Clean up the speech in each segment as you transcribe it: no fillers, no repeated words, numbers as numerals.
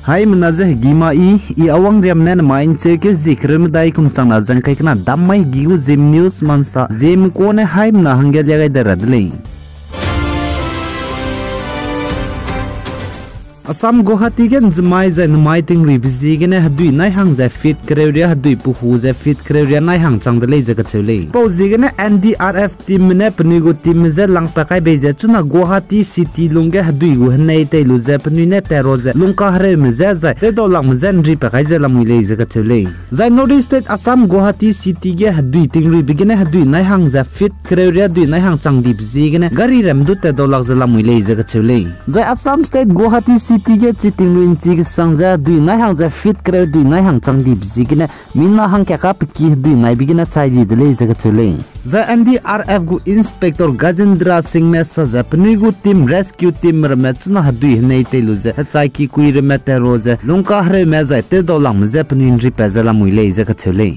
hai menaje gima I awang remnen main cheke zikrem dai kum changna jangkai kana damai gigu Zeme news mansa Zeme ko ne hai na hangya jagai daradle Assam Guwahati gen Zeme zai numai ting ribzi gen hadui nai hang zai fit kreria hadui puhu zai fit kreria nai hang changdale jaga chule suppose gen NDRF team ne pnigo team ze lang pakai beje chuna Guwahati city lungge hadui gu nei te lu ze pni ne tero ze lungka hare me ze zai te do lang zen ri pakai ze lam ile jaga chule zai north state Assam Guwahati city ge hadui ting ri begin hadui nai hang zai fit kreria hadui nai hang changdi bzi gen gari ram du te do lag ze lam ile jaga chule zai Assam state Guwahati Tiga chiting luin chig sangza dui nai hang za fit kre dui nai hang changdi bzigina minna hang kya kap ki dui nai bigina chaidi dele jaga chule za NDRF gu inspector Gajendra Singh ne saza pnigu team rescue team ramachna hadui nei telu za chai ki kui remete roza lungka hre me za te dolang me za pnin ri pezala muile jaga chule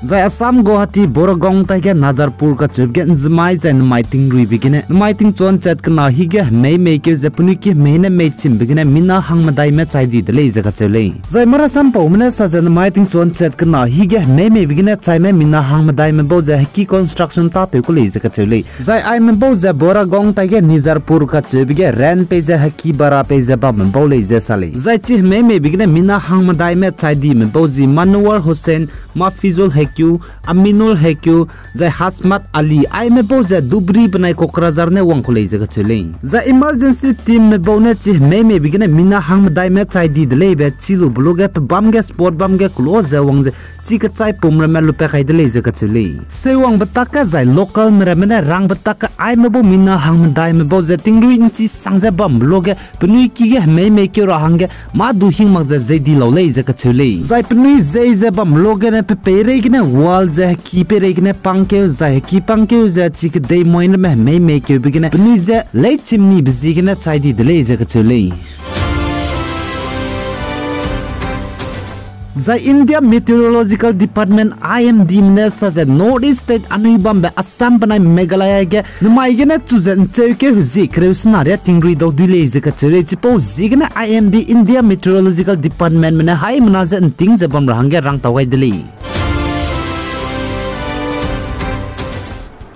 Zai Assam Guwahati Borogong taike Nazarpur ka chubge Zeme zai numaiting rui begine numaiting chon chat kana hige mei ke japuni ki mehne mei chim begine mina hang madai me chai di dele jaga chele zai mara sam paumne sa zai numaiting chon chat kana hige mei begine chai me mina hang madai me bo ja ki construction ta te ko le jaga chele zai ai me bo ja Borogong taike Nazarpur ka chubge ran pe ja ki bara pe ja ba me bo le ja sale zai chi mei begine mina hang madai me chai di me bo ji Manwar Hussain Mafizul Aminul Hekyu zai Hasmat Ali ai me bo za dubri banai Kokrajar ne wang khulei jaga chule za emergency team me bo ne chi me bigine mina hang dai me chai di dele be chilu bloge pe bam ge sport bam ge close za wang je chi ka chai pum me lu pe khai dele jaga chule se wang bataka zai local me ne rang bataka ai me bo mina hang dai me bo za tingru in chi sangza bam bloge pnui ki ge me ke ra hang ge ma du hing mag za zai di lo le jaga chule zai pnui zai za bam loge ne pe pere ge wall za ki pe re ne pangke za ki pangke za chik dei moin me ke begine pni za le chimni bzi ge na chai di dele za ka chule za India Meteorological Department IMD ne sa za North State anui bambe Assam banai Meghalaya ge numai ge na chuzen cheke zi kreusna re tingri do dile za ka chule chipo zi ge na IMD India Meteorological Department mena hai mna za ting za bam rahang ge rang tawai dile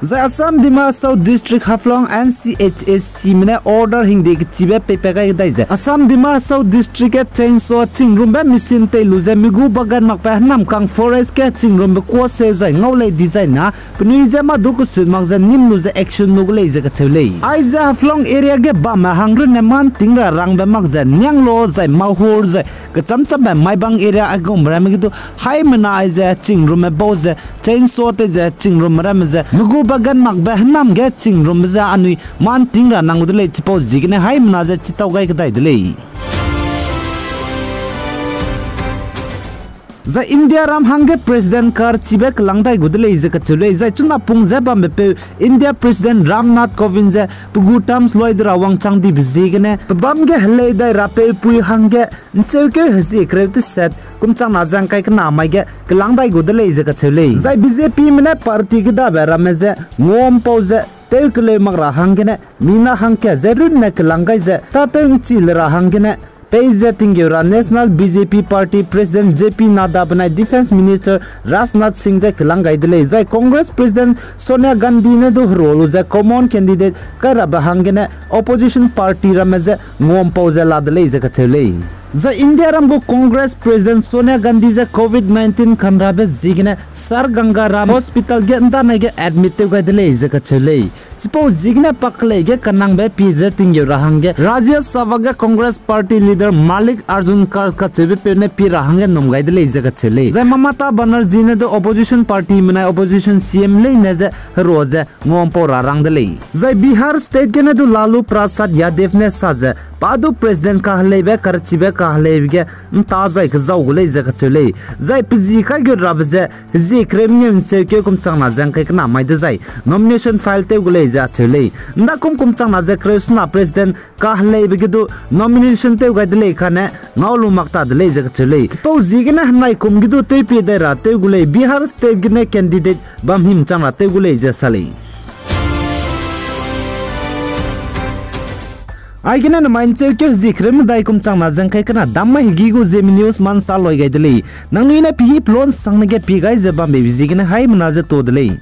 Zai Assam Dima South District Haflong NCHSC mene order hingde ki chibe pepe ga dai za Assam Dima South District ke chainsaw chingrum be machine te lu za migu bagan mak pa nam kang forest ke chingrum be ko se zai ngole design na pni za ma du ku su mak za nim lu za action nu le za ka chule ai za Haflong area ge ba ma hangru ne man tingra rang be mak za nyang lo zai ma hor za ka cham be mai bang area agom ra me du hai mana ai za chingrum me bo za chainsaw te za chingrum ra me za migu bagan mak ba nam ge chingrum za anui man tingra nang du le chipo jigine hai mana za chitaw gai ka dai dele za India ram hange president kar chibek langdai gudle izaka chule za chuna pungza bambe pe India president Ramnath Kovind za pugu terms loid rawang changdi bizigene bamge hle dai rape pui hange ncheuke hasi krevt set kumchang na jang kai kana mai ge langdai gudle izaka chule za BJP mene party gida berameze ngom pause teukle magra hangene mina hangke zerun ne langai za ta teng chil ra hangene Peiza Tingyura National BJP Party President JP Nada banai Defense Minister Rajnath Singh zai kilangai dele zai Congress President Sonia Gandhi ne do role zai common candidate kara bahangene opposition party ramaze ngom pause la dele zai kachele za India ramgo Congress President Sonia Gandhi za COVID-19 khanrabe jigine Sar Ganga Ram Hospital ge nda ge admit te gadele zai kachele chipo jigine pakle ge kanang be pizza Tingyura hange Rajya Sabha ge Congress Party leader Malik Arjun Kar ka chebe pe ne pi rahange nomgai dele jaga chele zai Mamata Banerjee ne do opposition party mena opposition CM le ne za roza ngom po rang dele zai Bihar state ge ne do Lalu Prasad Yadav ne saza padu president ka hlebe karchibe ka hlebe taza ka zawgule jaga chele zai pzi ka ge rabze zi kremnyem cheke kum changna jang kai kana mai de zai nomination file te gule ja chele nda kum changna za krishna president ka hlebe ge do nomination te ga dele khane ngawlu makta dele jaga chele po zigina nai kum gi do te pe de ra te gule Bihar state ge candidate bamhim changna te gule ja sale ai gena na main che ke zikrem dai kum chang na jang kai kana damma higi go Zeme news man sa loi gai dele nang ni na pi plon sang na ge pi gai je ba me bi gena hai mna je to dele